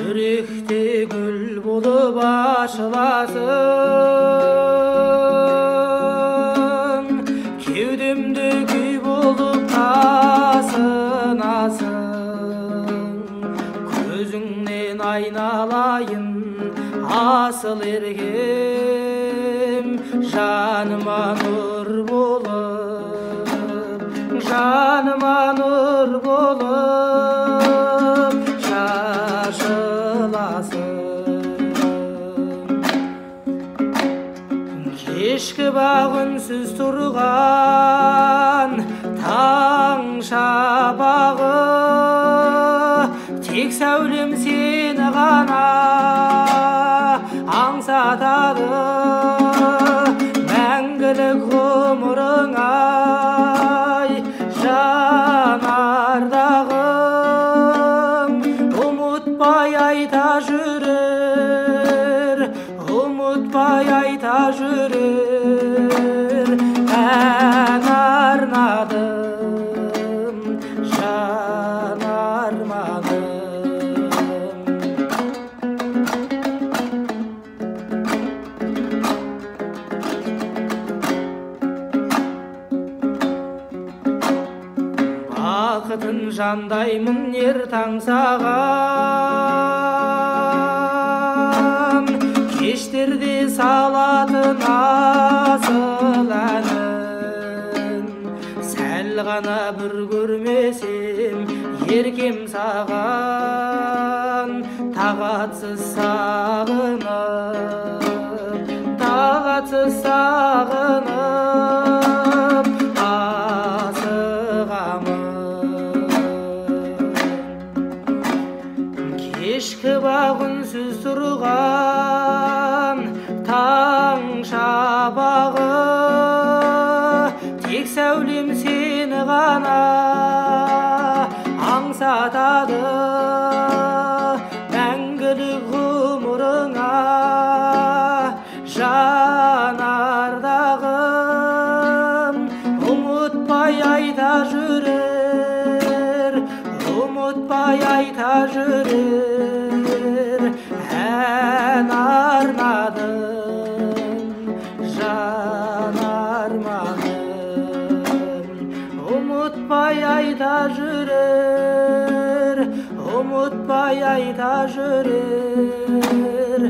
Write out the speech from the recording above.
Жүректе гүл болып ашыласың, кеудемде күй болып тасынасың. Көзіңнен айналайын асыл еркем, жаныма нұр болып, жаныма нұр болып шашыласың. Кешкі бақ үнсіз тұрған таң шапағы, тек сәулем сені ғана аңсатады. Мәңгілік ғұмырың-ай жанардағым, ұмытпай айта жүрер, ұмытпай айта жүрер. Ән арнадым жан арманым. Бақытын жандаймын ер таң саған, кештерде салатын асыл әнін. Сәл ғана бір көрмесем еркем саған, тағатсыз сағынып, тағатсыз сағынып асығамын. Кешкі бақ үнсіз тұрған таң шапағы, тек сәулем сені ғана аңсатады. Мәңгілік ғұмырыңа жанардағым, ұмытпай айта жүрер, ұмытпай айта жүрер. Ән арнадым жан арманым, ұмытпай айта жүрер, ұмытпай айта жүрер.